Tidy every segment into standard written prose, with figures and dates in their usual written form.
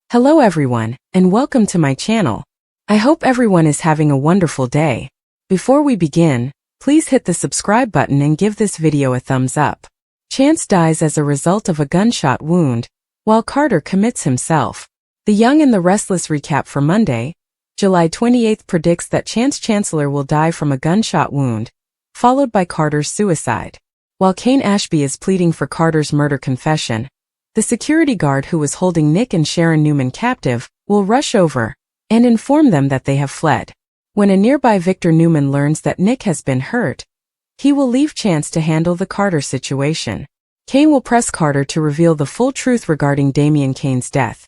Hello everyone, and welcome to my channel. I hope everyone is having a wonderful day. Before we begin, please hit the subscribe button and give this video a thumbs up. Chance dies as a result of a gunshot wound, while Carter commits himself. The Young and the Restless recap for Monday, July 28th predicts that Chance Chancellor will die from a gunshot wound, followed by Carter's suicide. While Kane Ashby is pleading for Carter's murder confession, the security guard who was holding Nick and Sharon Newman captive will rush over and inform them that they have fled. When a nearby Victor Newman learns that Nick has been hurt, he will leave Chance to handle the Carter situation. Kane will press Carter to reveal the full truth regarding Damian Kane's death.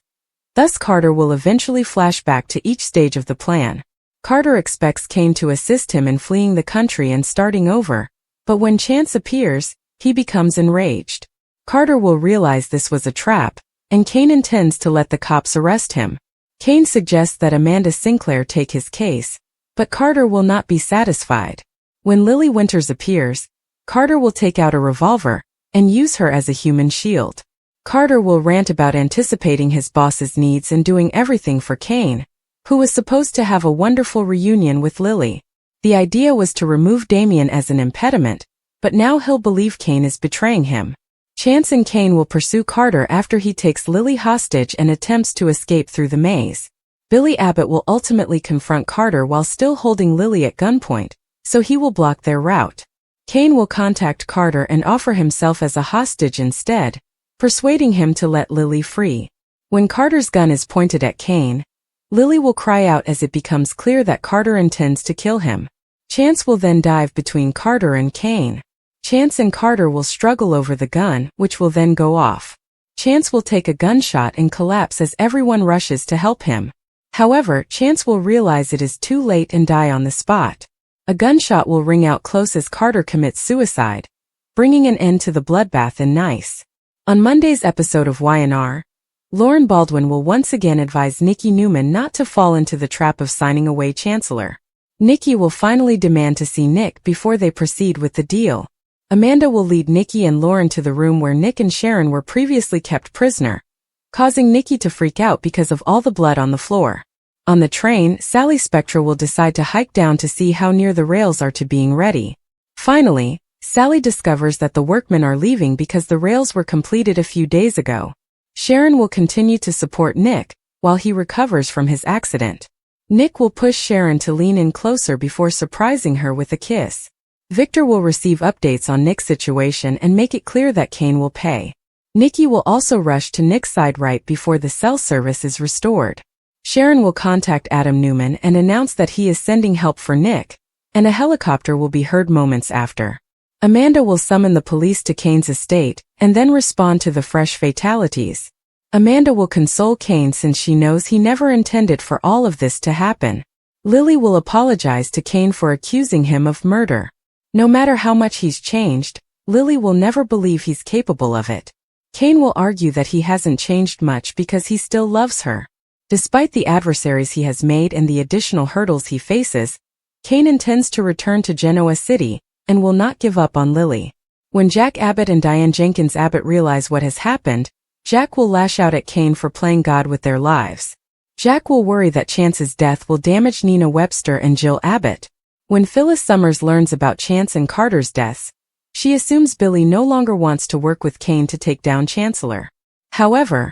Thus Carter will eventually flash back to each stage of the plan. Carter expects Kane to assist him in fleeing the country and starting over, but when Chance appears, he becomes enraged. Carter will realize this was a trap, and Kane intends to let the cops arrest him. Kane suggests that Amanda Sinclair take his case, but Carter will not be satisfied. When Lily Winters appears, Carter will take out a revolver and use her as a human shield. Carter will rant about anticipating his boss's needs and doing everything for Kane, who was supposed to have a wonderful reunion with Lily. The idea was to remove Damian as an impediment, but now he'll believe Kane is betraying him. Chance and Kane will pursue Carter after he takes Lily hostage and attempts to escape through the maze. Billy Abbott will ultimately confront Carter while still holding Lily at gunpoint, so he will block their route. Kane will contact Carter and offer himself as a hostage instead, persuading him to let Lily free. When Carter's gun is pointed at Kane, Lily will cry out as it becomes clear that Carter intends to kill him. Chance will then dive between Carter and Kane. Chance and Carter will struggle over the gun, which will then go off. Chance will take a gunshot and collapse as everyone rushes to help him. However, Chance will realize it is too late and die on the spot. A gunshot will ring out close as Carter commits suicide, bringing an end to the bloodbath in Nice. On Monday's episode of Y&R, Lauren Baldwin will once again advise Nikki Newman not to fall into the trap of signing away Chancellor. Nikki will finally demand to see Nick before they proceed with the deal. Amanda will lead Nikki and Lauren to the room where Nick and Sharon were previously kept prisoner, causing Nikki to freak out because of all the blood on the floor. On the train, Sally Spectra will decide to hike down to see how near the rails are to being ready. Finally, Sally discovers that the workmen are leaving because the rails were completed a few days ago. Sharon will continue to support Nick while he recovers from his accident. Nick will push Sharon to lean in closer before surprising her with a kiss. Victor will receive updates on Nick's situation and make it clear that Kane will pay. Nikki will also rush to Nick's side right before the cell service is restored. Sharon will contact Adam Newman and announce that he is sending help for Nick, and a helicopter will be heard moments after. Amanda will summon the police to Kane's estate and then respond to the fresh fatalities. Amanda will console Kane since she knows he never intended for all of this to happen. Lily will apologize to Kane for accusing him of murder. No matter how much he's changed, Lily will never believe he's capable of it. Kane will argue that he hasn't changed much because he still loves her. Despite the adversaries he has made and the additional hurdles he faces, Kane intends to return to Genoa City and will not give up on Lily. When Jack Abbott and Diane Jenkins Abbott realize what has happened, Jack will lash out at Kane for playing God with their lives. Jack will worry that Chance's death will damage Nina Webster and Jill Abbott. When Phyllis Summers learns about Chance and Carter's deaths, she assumes Billy no longer wants to work with Kane to take down Chancellor. However,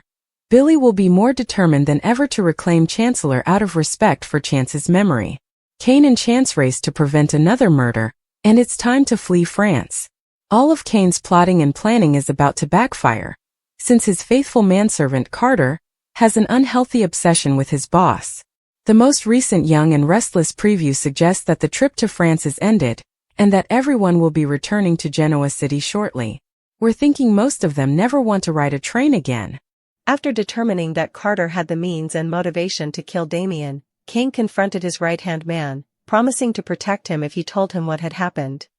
Billy will be more determined than ever to reclaim Chancellor out of respect for Chance's memory. Kane and Chance race to prevent another murder, and it's time to flee France. All of Kane's plotting and planning is about to backfire, since his faithful manservant Carter has an unhealthy obsession with his boss. The most recent Young and Restless preview suggests that the trip to France is ended, and that everyone will be returning to Genoa City shortly. We're thinking most of them never want to ride a train again. After determining that Carter had the means and motivation to kill Damian, Kane confronted his right-hand man, promising to protect him if he told him what had happened.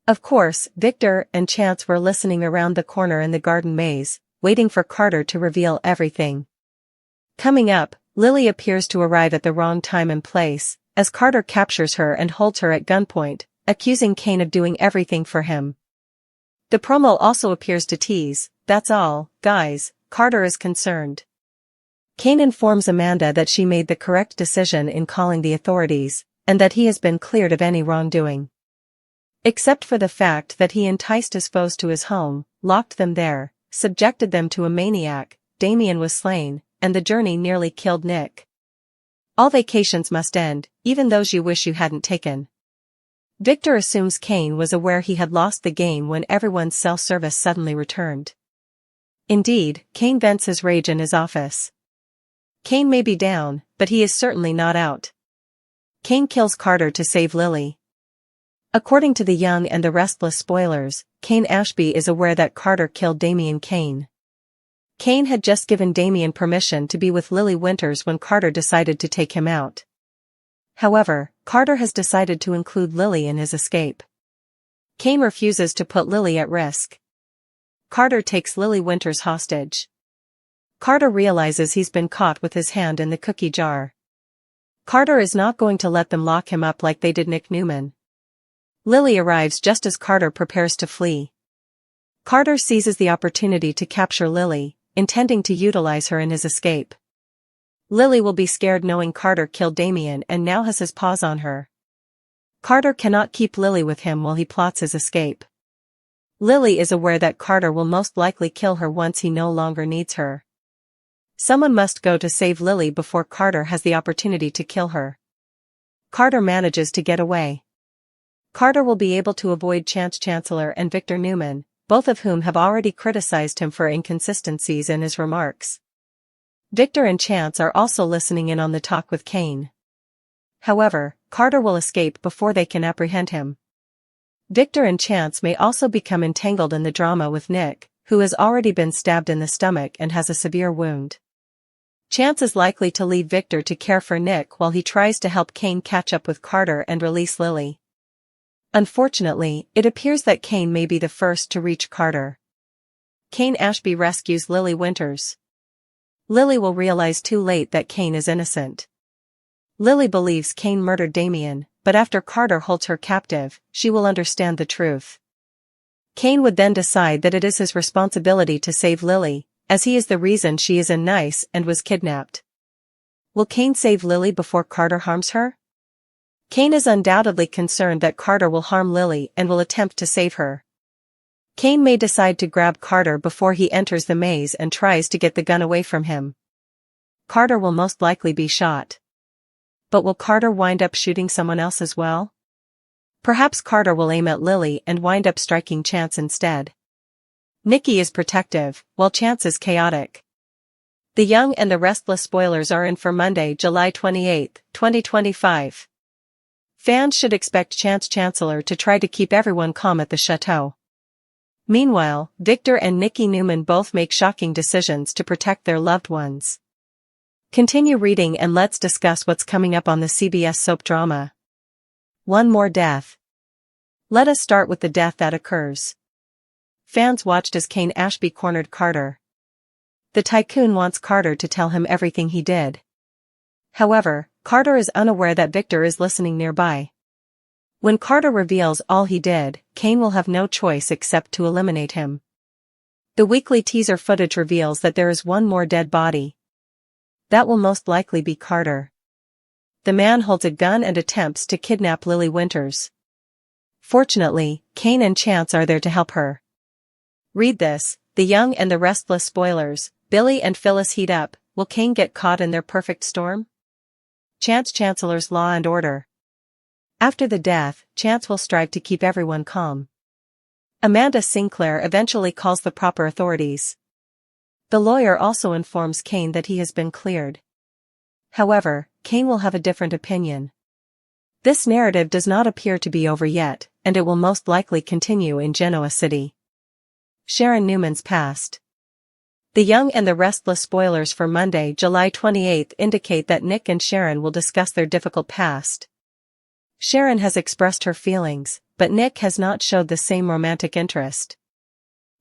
Of course, Victor and Chance were listening around the corner in the garden maze, waiting for Carter to reveal everything. Coming up, Lily appears to arrive at the wrong time and place, as Carter captures her and holds her at gunpoint, accusing Kane of doing everything for him. The promo also appears to tease, "That's all, guys, Carter is concerned." Kane informs Amanda that she made the correct decision in calling the authorities, and that he has been cleared of any wrongdoing. Except for the fact that he enticed his foes to his home, locked them there, subjected them to a maniac, Damien was slain, and the journey nearly killed Nick. All vacations must end, even those you wish you hadn't taken. Victor assumes Kane was aware he had lost the game when everyone's cell service suddenly returned. Indeed, Kane vents his rage in his office. Kane may be down, but he is certainly not out. Kane kills Carter to save Lily. According to the Young and the Restless spoilers, Kane Ashby is aware that Carter killed Damien Kane. Kane had just given Damien permission to be with Lily Winters when Carter decided to take him out. However, Carter has decided to include Lily in his escape. Kane refuses to put Lily at risk. Carter takes Lily Winters hostage. Carter realizes he's been caught with his hand in the cookie jar. Carter is not going to let them lock him up like they did Nick Newman. Lily arrives just as Carter prepares to flee. Carter seizes the opportunity to capture Lily, intending to utilize her in his escape. Lily will be scared knowing Carter killed Damien and now has his paws on her. Carter cannot keep Lily with him while he plots his escape. Lily is aware that Carter will most likely kill her once he no longer needs her. Someone must go to save Lily before Carter has the opportunity to kill her. Carter manages to get away. Carter will be able to avoid Chance Chancellor and Victor Newman, both of whom have already criticized him for inconsistencies in his remarks. Victor and Chance are also listening in on the talk with Kane. However, Carter will escape before they can apprehend him. Victor and Chance may also become entangled in the drama with Nick, who has already been stabbed in the stomach and has a severe wound. Chance is likely to leave Victor to care for Nick while he tries to help Kane catch up with Carter and release Lily. Unfortunately, it appears that Kane may be the first to reach Carter. Kane Ashby rescues Lily Winters. Lily will realize too late that Kane is innocent. Lily believes Kane murdered Damien, but after Carter holds her captive, she will understand the truth. Kane would then decide that it is his responsibility to save Lily, as he is the reason she is in Nice and was kidnapped. Will Kane save Lily before Carter harms her? Kane is undoubtedly concerned that Carter will harm Lily and will attempt to save her. Kane may decide to grab Carter before he enters the maze and tries to get the gun away from him. Carter will most likely be shot. But will Carter wind up shooting someone else as well? Perhaps Carter will aim at Lily and wind up striking Chance instead. Nikki is protective, while Chance is chaotic. The Young and the Restless spoilers are in for Monday, July 28, 2025. Fans should expect Chance Chancellor to try to keep everyone calm at the chateau. Meanwhile, Victor and Nikki Newman both make shocking decisions to protect their loved ones. Continue reading and let's discuss what's coming up on the CBS soap drama. One more death. Let us start with the death that occurs. Fans watched as Kane Ashby cornered Carter. The tycoon wants Carter to tell him everything he did. However, Carter is unaware that Victor is listening nearby. When Carter reveals all he did, Kane will have no choice except to eliminate him. The weekly teaser footage reveals that there is one more dead body. That will most likely be Carter. The man holds a gun and attempts to kidnap Lily Winters. Fortunately, Kane and Chance are there to help her. Read this, The Young and the Restless spoilers, Billy and Phyllis heat up, will Kane get caught in their perfect storm? Chance Chancellor's Law and Order. After the death, Chance will strive to keep everyone calm. Amanda Sinclair eventually calls the proper authorities. The lawyer also informs Kane that he has been cleared. However, Kane will have a different opinion. This narrative does not appear to be over yet, and it will most likely continue in Genoa City. Sharon Newman's past. The Young and the Restless spoilers for Monday, July 28 indicate that Nick and Sharon will discuss their difficult past. Sharon has expressed her feelings, but Nick has not showed the same romantic interest.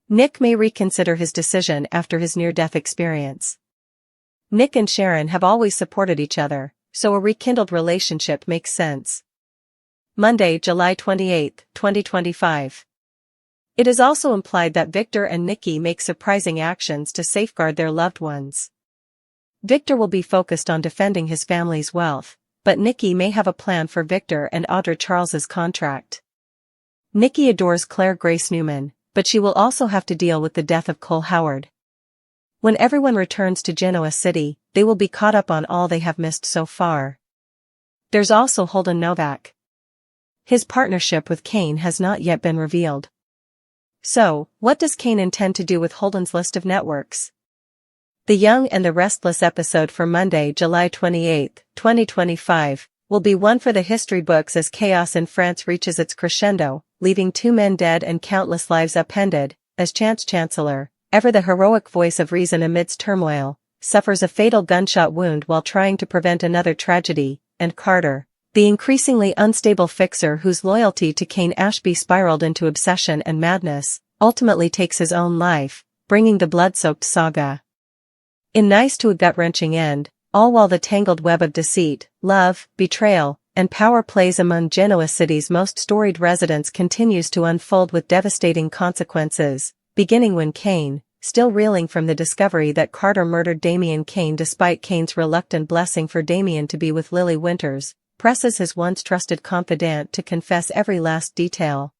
Nick may reconsider his decision after his near-death experience. Nick and Sharon have always supported each other, so a rekindled relationship makes sense. Monday, July 28, 2025. It is also implied that Victor and Nikki make surprising actions to safeguard their loved ones. Victor will be focused on defending his family's wealth, but Nikki may have a plan for Victor and Audra Charles's contract. Nikki adores Claire Grace Newman, but she will also have to deal with the death of Cole Howard. When everyone returns to Genoa City, they will be caught up on all they have missed so far. There's also Holden Novak. His partnership with Kane has not yet been revealed. So, what does Kane intend to do with Holden's list of networks? The Young and the Restless episode for Monday, July 28, 2025, will be one for the history books as chaos in France reaches its crescendo, leaving 2 men dead and countless lives upended, as Chancellor, ever the heroic voice of reason amidst turmoil, suffers a fatal gunshot wound while trying to prevent another tragedy, and Carter, the increasingly unstable fixer whose loyalty to Kane Ashby spiraled into obsession and madness, ultimately takes his own life, bringing the blood-soaked saga in nice to a gut-wrenching end, all while the tangled web of deceit, love, betrayal, and power plays among Genoa City's most storied residents continues to unfold with devastating consequences, beginning when Kane, still reeling from the discovery that Carter murdered Damian Kane despite Kane's reluctant blessing for Damian to be with Lily Winters, presses his once trusted confidant to confess every last detail,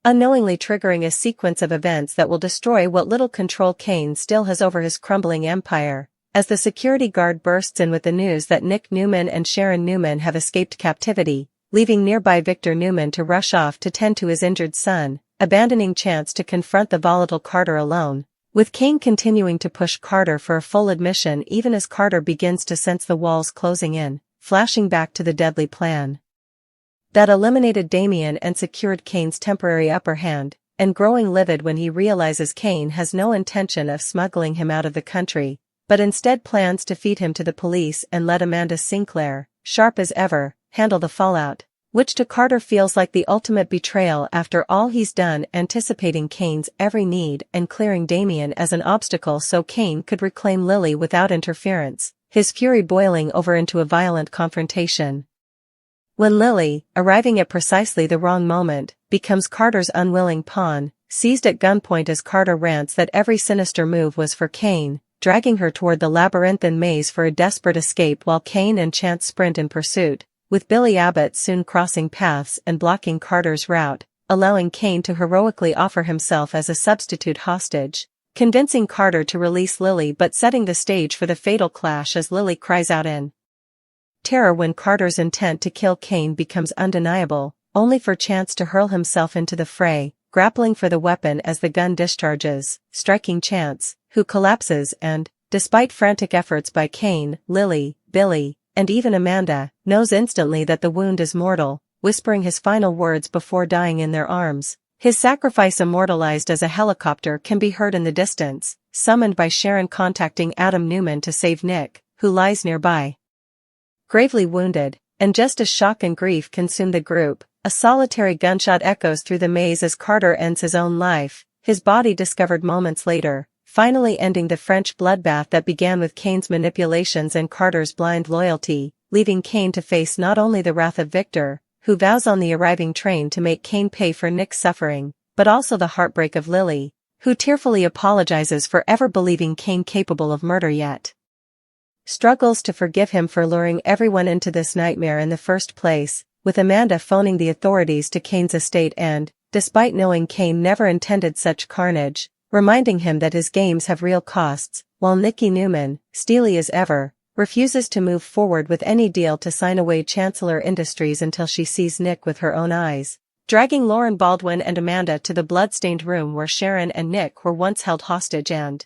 unknowingly triggering a sequence of events that will destroy what little control Kane still has over his crumbling empire, as the security guard bursts in with the news that Nick Newman and Sharon Newman have escaped captivity, leaving nearby Victor Newman to rush off to tend to his injured son, abandoning Chance to confront the volatile Carter alone, with Kane continuing to push Carter for a full admission even as Carter begins to sense the walls closing in, flashing back to the deadly plan that eliminated Damian and secured Kane's temporary upper hand, and growing livid when he realizes Kane has no intention of smuggling him out of the country, but instead plans to feed him to the police and let Amanda Sinclair, sharp as ever, handle the fallout, which to Carter feels like the ultimate betrayal after all he's done, anticipating Kane's every need and clearing Damian as an obstacle so Kane could reclaim Lily without interference, his fury boiling over into a violent confrontation. When Lily, arriving at precisely the wrong moment, becomes Carter's unwilling pawn, seized at gunpoint as Carter rants that every sinister move was for Kane, dragging her toward the labyrinthine maze for a desperate escape while Kane and Chance sprint in pursuit, with Billy Abbott soon crossing paths and blocking Carter's route, allowing Kane to heroically offer himself as a substitute hostage, convincing Carter to release Lily but setting the stage for the fatal clash as Lily cries out in terror when Carter's intent to kill Kane becomes undeniable, only for Chance to hurl himself into the fray, grappling for the weapon as the gun discharges, striking Chance, who collapses and, despite frantic efforts by Kane, Lily, Billy, and even Amanda, knows instantly that the wound is mortal, whispering his final words before dying in their arms. His sacrifice immortalized as a helicopter can be heard in the distance, summoned by Sharon contacting Adam Newman to save Nick, who lies nearby, gravely wounded, and just as shock and grief consume the group, a solitary gunshot echoes through the maze as Carter ends his own life, his body discovered moments later, finally ending the French bloodbath that began with Kane's manipulations and Carter's blind loyalty, leaving Kane to face not only the wrath of Victor, who vows on the arriving train to make Kane pay for Nick's suffering, but also the heartbreak of Lily, who tearfully apologizes for ever believing Kane capable of murder yet struggles to forgive him for luring everyone into this nightmare in the first place, with Amanda phoning the authorities to Kane's estate and, despite knowing Kane never intended such carnage, reminding him that his games have real costs, while Nikki Newman, steely as ever, refuses to move forward with any deal to sign away Chancellor Industries until she sees Nick with her own eyes, dragging Lauren Baldwin and Amanda to the blood-stained room where Sharon and Nick were once held hostage and,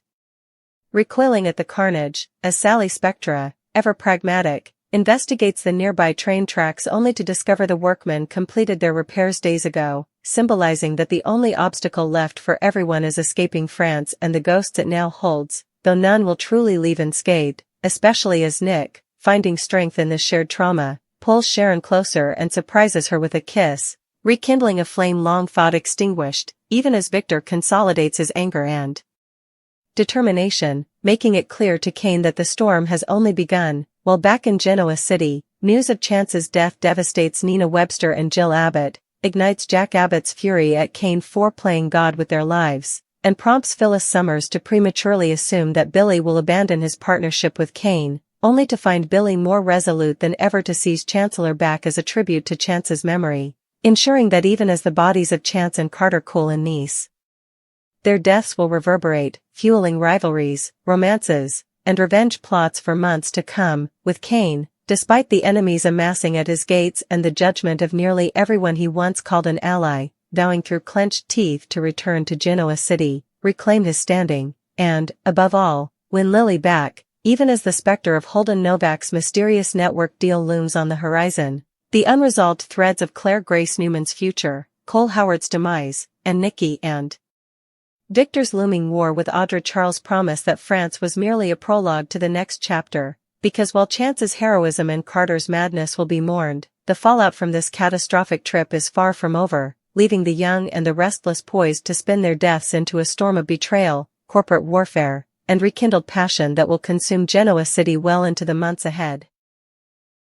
recoiling at the carnage, as Sally Spectra, ever pragmatic, investigates the nearby train tracks only to discover the workmen completed their repairs days ago, symbolizing that the only obstacle left for everyone is escaping France and the ghosts it now holds, though none will truly leave unscathed, especially as Nick, finding strength in this shared trauma, pulls Sharon closer and surprises her with a kiss, rekindling a flame long thought extinguished, even as Victor consolidates his anger and determination, making it clear to Kane that the storm has only begun. While back in Genoa City, news of Chance's death devastates Nina Webster and Jill Abbott, ignites Jack Abbott's fury at Kane for playing God with their lives, and prompts Phyllis Summers to prematurely assume that Billy will abandon his partnership with Kane, only to find Billy more resolute than ever to seize Chancellor back as a tribute to Chance's memory, ensuring that even as the bodies of Chance and Carter cool in Nice, their deaths will reverberate, fueling rivalries, romances, and revenge plots for months to come, with Kane, despite the enemies amassing at his gates and the judgment of nearly everyone he once called an ally, vowing through clenched teeth to return to Genoa City, reclaim his standing, and, above all, win Lily back, even as the specter of Holden Novak's mysterious network deal looms on the horizon. The unresolved threads of Claire Grace Newman's future, Cole Howard's demise, and Nikki and Victor's looming war with Audra Charles' promise that France was merely a prologue to the next chapter, because while Chance's heroism and Carter's madness will be mourned, the fallout from this catastrophic trip is far from over, leaving the young and the restless poised to spin their deaths into a storm of betrayal, corporate warfare, and rekindled passion that will consume Genoa City well into the months ahead.